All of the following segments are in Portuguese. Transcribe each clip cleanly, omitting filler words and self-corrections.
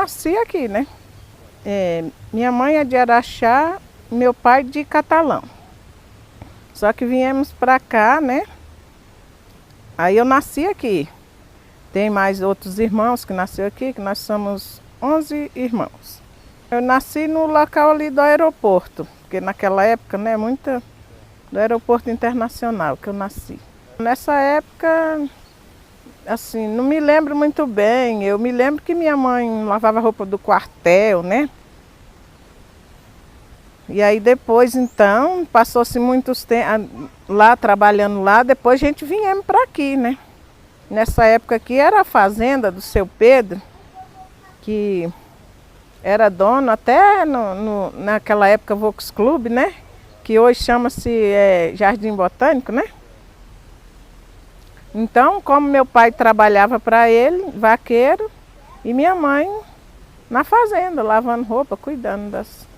nasci aqui, né? Minha mãe é de Araxá, meu pai de Catalão. Só que viemos para cá, né? Aí eu nasci aqui. Tem mais outros irmãos que nasceram aqui, que nós somos 11 irmãos. Eu nasci no local ali do aeroporto, porque naquela época, né, do aeroporto internacional que eu nasci. Nessa época, assim, não me lembro muito bem. Eu me lembro que minha mãe lavava a roupa do quartel, né? E aí depois, então, passou-se muitos tempos lá, trabalhando lá, depois a gente viemos para aqui, né? Nessa época aqui era a fazenda do seu Pedro, que era dono até naquela época Vox Club, né? Que hoje chama-se Jardim Botânico, né? Então, como meu pai trabalhava para ele, vaqueiro, e minha mãe na fazenda, lavando roupa, cuidando das...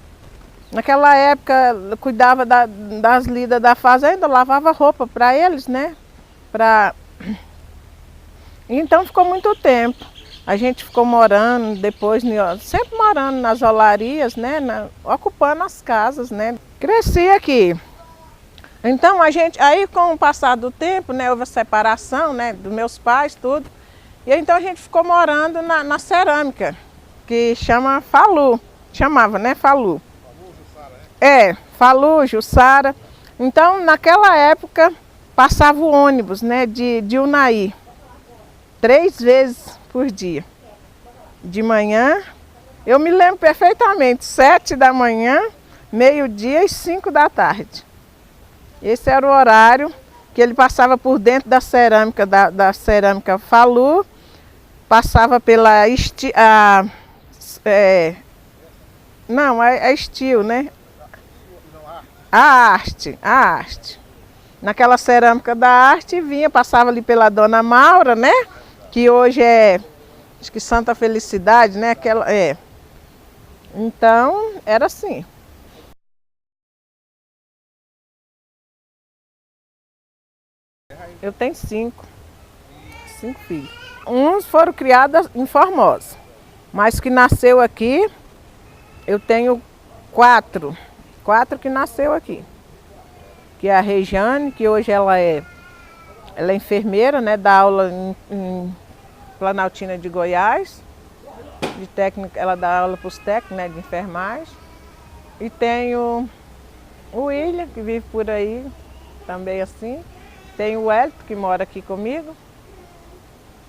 Naquela época, cuidava das lidas da fazenda, lavava roupa para eles, né? Então ficou muito tempo. A gente ficou morando depois, sempre morando nas olarias, né? Ocupando as casas, né? Cresci aqui. Então a gente, aí com o passar do tempo, né? Houve a separação, né? Dos meus pais, tudo. E então a gente ficou morando na cerâmica, que chamava, né? Falu. Falu, Jussara. Então, naquela época, passava o ônibus, né, de Unai, 3 vezes por dia. De manhã, eu me lembro perfeitamente, 7 da manhã, meio-dia e 5 da tarde. Esse era o horário que ele passava por dentro da cerâmica, da cerâmica Falu, passava pela Estil, né? A arte. Naquela cerâmica da arte vinha, passava ali pela Dona Maura, né? Que hoje acho que Santa Felicidade, né? Então, era assim. Eu tenho 5 filhos. Uns foram criados em Formosa, mas que nasceu aqui, eu tenho 4 que nasceu aqui. Que é a Regiane, que hoje ela é enfermeira, né? Dá aula em Planaltina de Goiás. De técnica, ela dá aula para os técnicos, né, de enfermagem. E tenho o William, que vive por aí, também assim. Tenho o Hélito, que mora aqui comigo.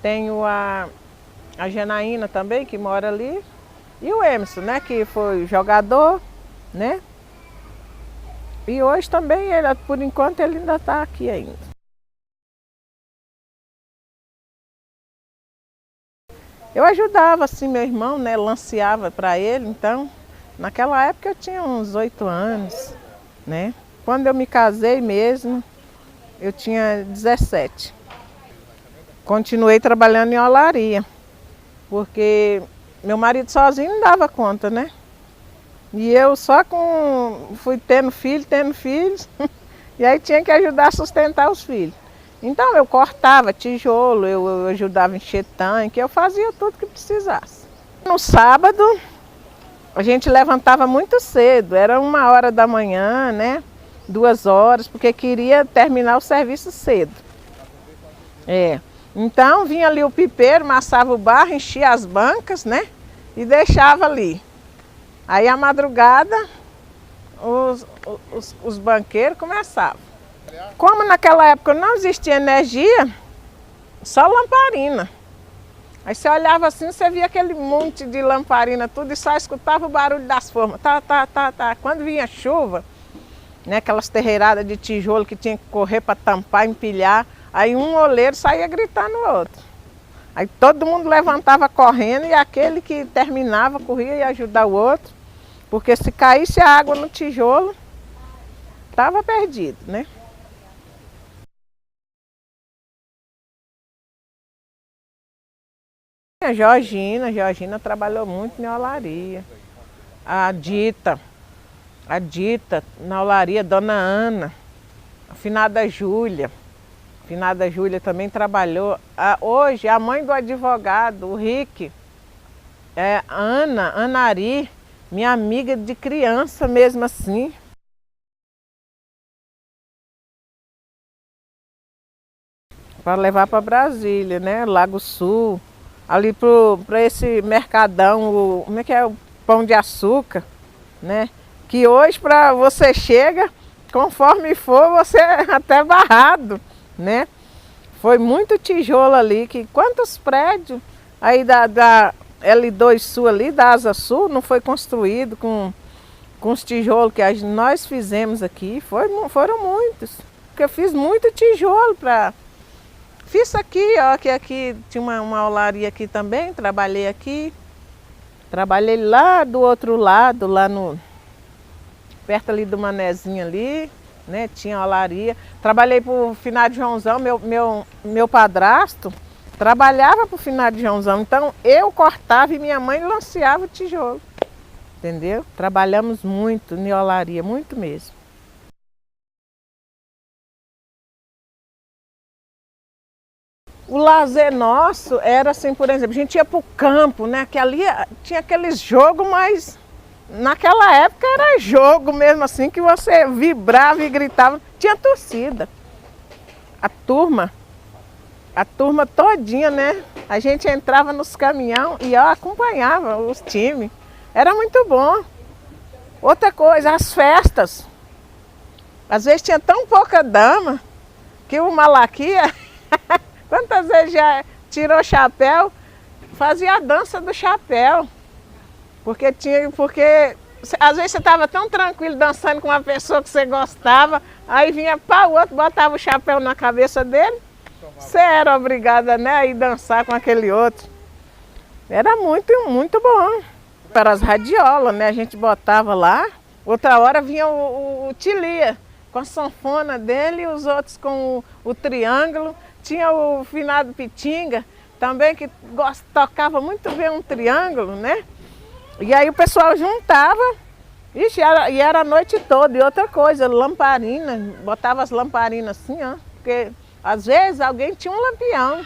Tenho a Janaína também, que mora ali. E o Emerson, né, que foi jogador, né? E hoje também, por enquanto, ele ainda está aqui ainda. Eu ajudava, assim, meu irmão, né, lanceava para ele, então, naquela época eu tinha uns 8 anos, né? Quando eu me casei mesmo, eu tinha 17. Continuei trabalhando em olaria, porque meu marido sozinho não dava conta, né? E eu só fui tendo filhos, e aí tinha que ajudar a sustentar os filhos. Então eu cortava tijolo, eu ajudava a encher tanque, eu fazia tudo que precisasse. No sábado, a gente levantava muito cedo, era 1h da manhã, né? 2 horas, porque queria terminar o serviço cedo. Então vinha ali o pipeiro, amassava o barro, enchia as bancas, né? E deixava ali. Aí à madrugada, os banqueiros começavam. Como naquela época não existia energia, só lamparina. Aí você olhava assim, você via aquele monte de lamparina tudo e só escutava o barulho das formas. Tá. Quando vinha chuva, né, aquelas terreiradas de tijolo que tinha que correr para tampar, empilhar, aí um oleiro saía gritando o outro. Aí todo mundo levantava correndo e aquele que terminava corria e ajudar o outro, porque se caísse a água no tijolo, estava perdido, né? A Georgina trabalhou muito na olaria. A Dita na olaria, Dona Ana, a finada Júlia também trabalhou. Hoje, a mãe do advogado, o Rick, É Anari, minha amiga de criança mesmo assim. Para levar para Brasília, né? Lago Sul, ali para esse mercadão, como é que é? O Pão de Açúcar, né? Que hoje para você chega, conforme for, você é até barrado, né? Foi muito tijolo ali, que quantos prédios aí da L2 Sul ali, da Asa Sul, não foi construído com os tijolos que nós fizemos aqui, foram muitos. Porque eu fiz muito tijolo para... Fiz aqui, ó, que aqui tinha uma olaria aqui também, trabalhei aqui. Trabalhei lá do outro lado, lá no... perto ali do Manezinho ali, né? Tinha olaria. Trabalhei para o Finado Joãozão, meu padrasto trabalhava para o Finado Joãozão. Então eu cortava e minha mãe lanceava o tijolo. Entendeu? Trabalhamos muito em olaria, muito mesmo. O lazer nosso era assim, por exemplo, a gente ia para o campo, né? Que ali tinha aqueles jogos, mas naquela época era jogo mesmo assim, que você vibrava e gritava. Tinha torcida. A turma todinha, né? A gente entrava nos caminhão e ó, acompanhava os times. Era muito bom. Outra coisa, as festas. Às vezes tinha tão pouca dama que o Malaquia, quantas vezes já tirou o chapéu, fazia a dança do chapéu. Porque às vezes você estava tão tranquilo dançando com uma pessoa que você gostava, aí vinha para o outro, botava o chapéu na cabeça dele, você era obrigada, né, a ir dançar com aquele outro. Era muito, muito bom. Para as radiolas, né, a gente botava lá, outra hora vinha o Tilia, com a sanfona dele e os outros com o triângulo. Tinha o Finado Pitinga, também que tocava muito bem um triângulo, né? E aí o pessoal juntava, ixi, e era a noite toda. E outra coisa, lamparina, botava as lamparinas assim, ó, porque às vezes alguém tinha um lampião,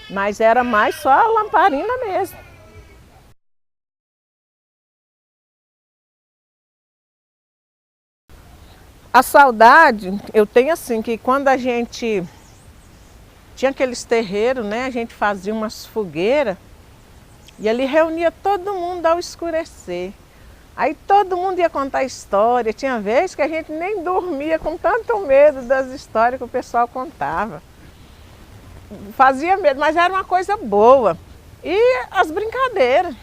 mas era mais só a lamparina mesmo. A saudade, eu tenho assim, que quando a gente tinha aqueles terreiros, né, a gente fazia umas fogueiras, e ali reunia todo mundo ao escurecer. Aí todo mundo ia contar história. Tinha vezes que a gente nem dormia com tanto medo das histórias que o pessoal contava. Fazia medo, mas era uma coisa boa. E as brincadeiras.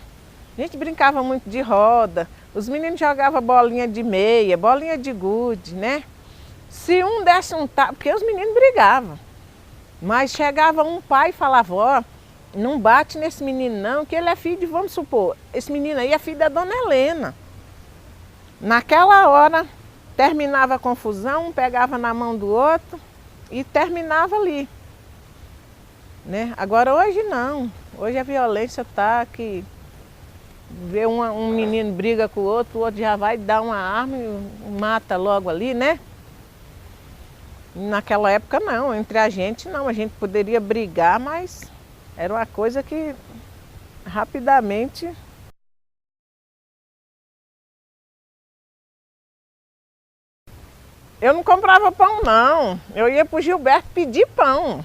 A gente brincava muito de roda. Os meninos jogavam bolinha de meia, bolinha de gude, né? Se um desse um tapa, porque os meninos brigavam. Mas chegava um pai e falava, ó, não bate nesse menino não, que ele é filho de, vamos supor, esse menino aí é filho da dona Helena. Naquela hora, terminava a confusão, um pegava na mão do outro e terminava ali. Né? Agora hoje não, hoje a violência está que vê um menino briga com o outro já vai dar uma arma e mata logo ali, né? Naquela época não, entre a gente não, a gente poderia brigar, mas era uma coisa que rapidamente... Eu não comprava pão não, eu ia para o Gilberto pedir pão.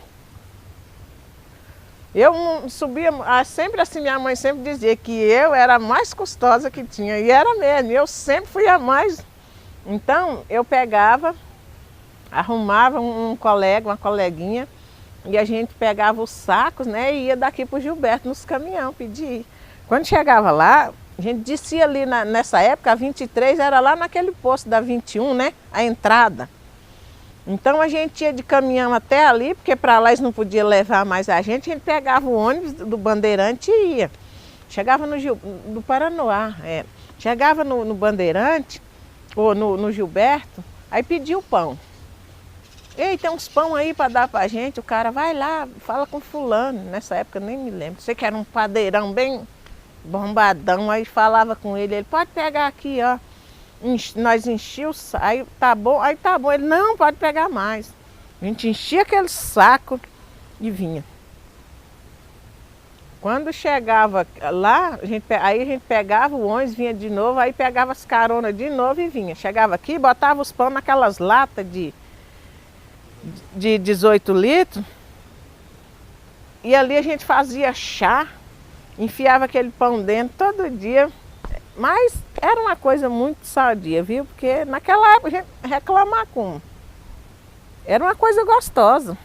Eu subia, sempre assim, minha mãe sempre dizia que eu era a mais custosa que tinha, e era mesmo, eu sempre fui a mais. Então eu pegava, arrumava um colega, uma coleguinha, e a gente pegava os sacos, né, e ia daqui para o Gilberto nos caminhão pedir. Quando chegava lá, a gente descia ali nessa época, a 23 era lá naquele posto da 21, né, a entrada. Então a gente ia de caminhão até ali, porque para lá eles não podiam levar mais a gente pegava o ônibus do Bandeirante e ia. Chegava do Paranoá, chegava no Bandeirante, ou no Gilberto, aí pedia o pão. Ei, tem uns pão aí para dar para a gente, o cara vai lá, fala com fulano, nessa época eu nem me lembro, sei que era um padeirão bem bombadão, aí falava com ele pode pegar aqui, ó. Nós enchíamos, aí tá bom, ele não, pode pegar mais. A gente enchia aquele saco e vinha. Quando chegava lá, aí a gente pegava o ônibus, vinha de novo, aí pegava as caronas de novo e vinha. Chegava aqui, botava os pão naquelas latas de 18 litros. E ali a gente fazia chá, enfiava aquele pão dentro todo dia. Mas era uma coisa muito sadia, viu? Porque naquela época a gente reclamar como. Era uma coisa gostosa.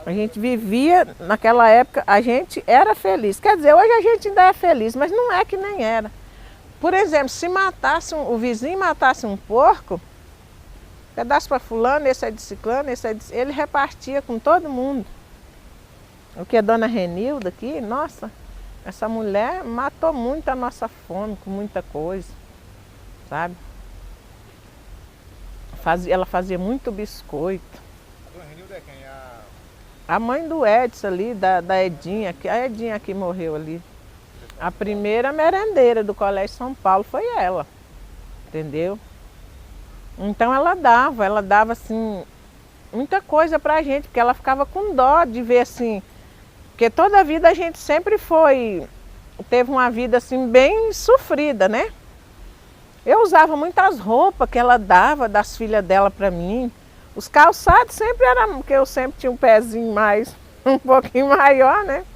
A gente vivia, naquela época, a gente era feliz. Quer dizer, hoje a gente ainda é feliz, mas não é que nem era. Por exemplo, se matasse o vizinho matasse um porco, pedaço para fulano, esse é de ciclano, esse é de... Ele repartia com todo mundo. O que a dona Renilda aqui, nossa, essa mulher matou muito a nossa fome com muita coisa, sabe? Ela fazia muito biscoito. A dona Renilda é quem? A mãe do Edson ali, da Edinha, a Edinha que morreu ali. A primeira merendeira do Colégio São Paulo foi ela, entendeu? Então ela dava assim, muita coisa pra gente, porque ela ficava com dó de ver assim, porque toda a vida a gente sempre teve uma vida assim bem sofrida, né? Eu usava muitas roupas que ela dava das filhas dela pra mim. Os calçados sempre eram, porque eu sempre tinha um pezinho mais, um pouquinho maior, né?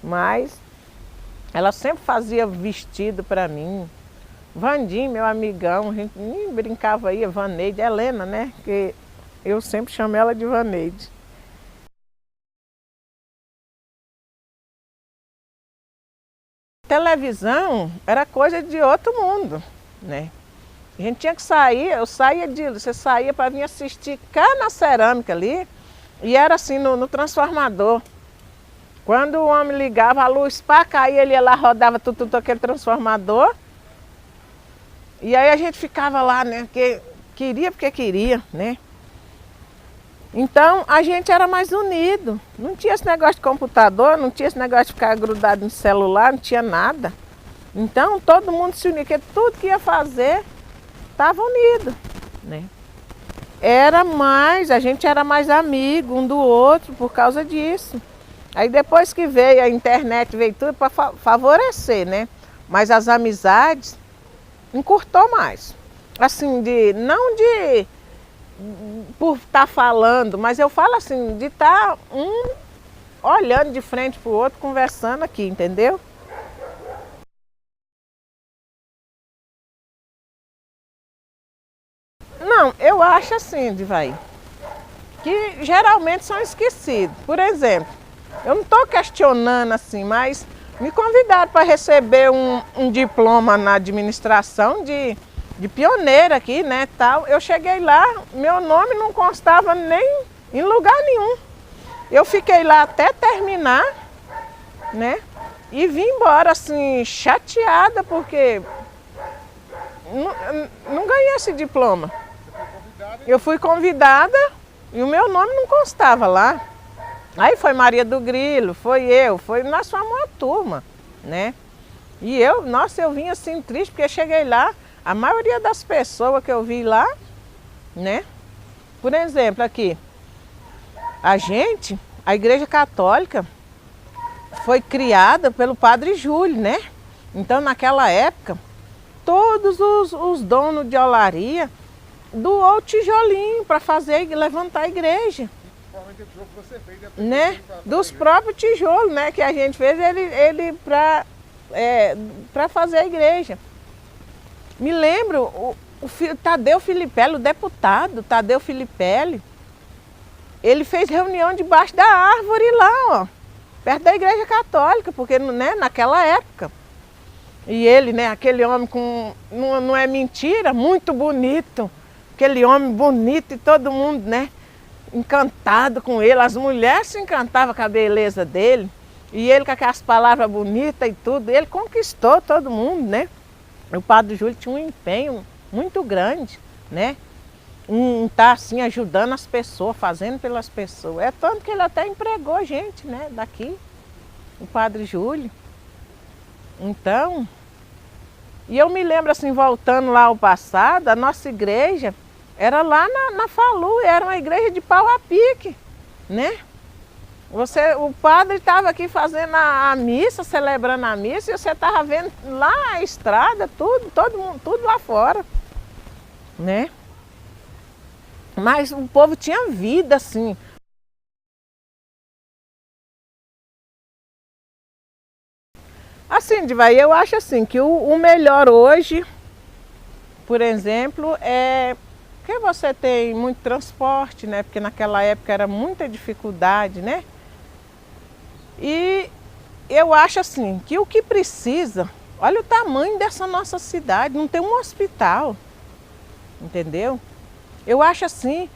Mas ela sempre fazia vestido para mim. Vandinho, meu amigão, a gente nem brincava aí, Vaneide, Helena, né? Que eu sempre chamo ela de Vaneide. Televisão era coisa de outro mundo, né? A gente tinha que sair, você saía para vir assistir cá na cerâmica ali, e era assim no transformador. Quando o homem ligava a luz para cair, ele ia lá, rodava tudo aquele transformador. E aí a gente ficava lá, né? Porque queria, né? Então a gente era mais unido. Não tinha esse negócio de computador, não tinha esse negócio de ficar grudado no celular, não tinha nada. Então todo mundo se unia, porque tudo que ia fazer estava unido, né? A gente era mais amigo um do outro por causa disso. Aí depois que veio a internet, veio tudo para favorecer, né? Mas as amizades encurtou mais. Assim, não por estar falando, mas eu falo assim, de estar um olhando de frente para o outro, conversando aqui, entendeu? Não, eu acho assim, Divaí, que geralmente são esquecidos. Por exemplo, eu não estou questionando assim, mas me convidaram para receber um diploma na administração de pioneira aqui, né, tal. Eu cheguei lá, meu nome não constava nem em lugar nenhum. Eu fiquei lá até terminar, né, e vim embora assim, chateada, porque não ganhei esse diploma. Eu fui convidada e o meu nome não constava lá. Aí foi Maria do Grilo, nós fomos uma turma, né? E eu vim assim triste, porque cheguei lá, a maioria das pessoas que eu vi lá, né? Por exemplo, aqui, a Igreja Católica foi criada pelo Padre Júlio, né? Então naquela época, todos os donos de olaria doou o tijolinho para levantar a igreja. Provavelmente o tijolo que você fez, né? Dos próprios tijolos, né? Que a gente fez ele para fazer a igreja. Me lembro, o Tadeu Filipelli, o deputado Tadeu Filipelli, ele fez reunião debaixo da árvore lá, ó, perto da Igreja Católica, porque, né, naquela época. E ele, né, aquele homem não é mentira, muito bonito. Aquele homem bonito e todo mundo, né, encantado com ele. As mulheres se encantavam com a beleza dele. E ele com aquelas palavras bonitas e tudo. Ele conquistou todo mundo, né. O Padre Júlio tinha um empenho muito grande, né. Tá assim ajudando as pessoas, fazendo pelas pessoas. É tanto que ele até empregou gente, né, daqui, o Padre Júlio. Então, e eu me lembro assim, voltando lá ao passado, a nossa igreja era lá na Falu, era uma igreja de pau a pique, né? O padre estava aqui fazendo a missa, celebrando a missa, e você estava vendo lá a estrada, tudo, todo mundo, tudo lá fora, né? Mas o povo tinha vida, assim. Assim, Diva, eu acho assim que o melhor hoje, por exemplo, é que você tem muito transporte, né? Porque naquela época era muita dificuldade, né? E eu acho assim que o que precisa, olha o tamanho dessa nossa cidade, não tem um hospital, entendeu? Eu acho assim,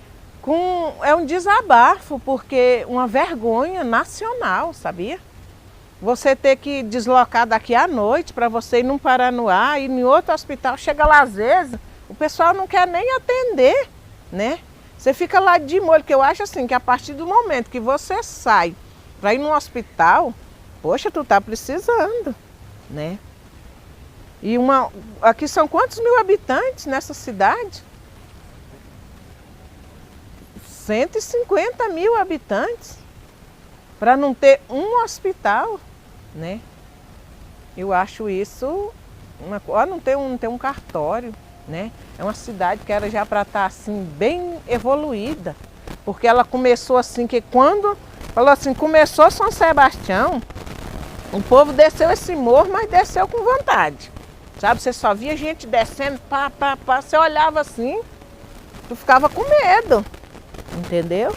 é um desabafo, porque uma vergonha nacional, sabia? Você ter que deslocar daqui à noite para você ir num Paranoá, ir em outro hospital, chega lá às vezes, o pessoal não quer nem atender, né? Você fica lá de molho, que eu acho assim, que a partir do momento que você sai para ir num hospital, poxa, tu tá precisando, né? E aqui são quantos mil habitantes nessa cidade? 150 mil habitantes, para não ter um hospital, né? Eu acho isso, não tem um cartório, né? É uma cidade que era já para estar assim, bem evoluída, porque ela começou assim, que quando falou assim, começou São Sebastião, o povo desceu esse morro, mas desceu com vontade, sabe? Você só via gente descendo, pá, você olhava assim, tu ficava com medo, entendeu?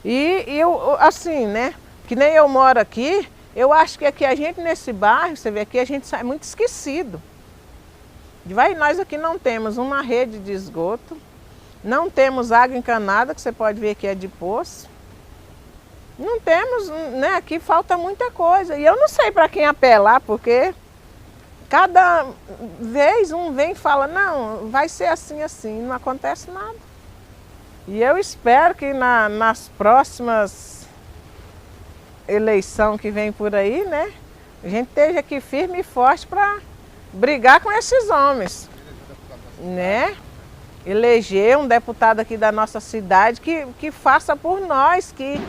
E eu, assim, né, que nem eu moro aqui, eu acho que aqui a gente nesse bairro, você vê aqui, a gente sai muito esquecido. Nós aqui não temos uma rede de esgoto, não temos água encanada, que você pode ver que é de poço. Não temos, né, aqui falta muita coisa. E eu não sei para quem apelar, porque cada vez um vem e fala, não, vai ser assim, assim, não acontece nada. E eu espero que nas próximas eleições que vem por aí, né, a gente esteja aqui firme e forte para brigar com esses homens, né? Eleger um deputado aqui da nossa cidade que faça por nós, que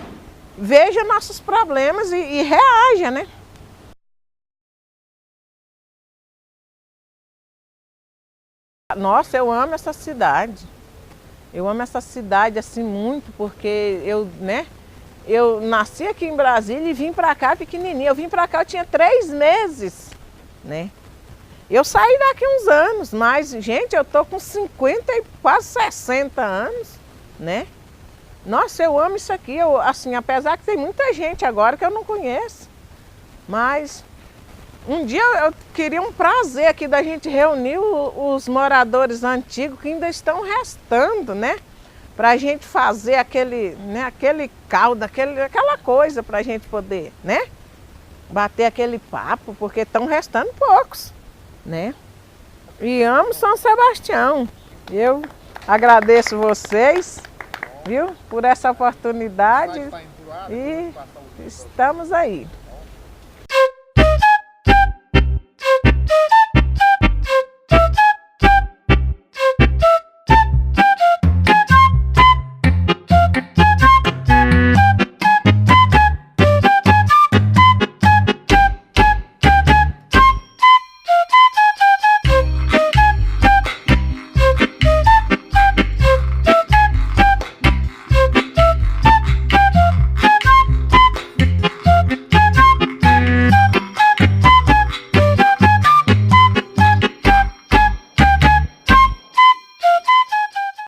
veja nossos problemas e reaja, né? Nossa, eu amo essa cidade. Eu amo essa cidade assim muito, porque eu nasci aqui em Brasília e vim para cá pequenininha. Eu vim para cá, eu tinha 3 meses, né? Eu saí daqui uns anos, mas, gente, eu tô com 50 e quase 60 anos, né? Nossa, eu amo isso aqui, assim, apesar que tem muita gente agora que eu não conheço, mas um dia eu queria um prazer aqui da gente reunir os moradores antigos que ainda estão restando, né? Para a gente fazer aquele caldo, aquela coisa para a gente poder, né? Bater aquele papo, porque estão restando poucos, né? E amo São Sebastião. Eu agradeço vocês, viu, por essa oportunidade e estamos aí.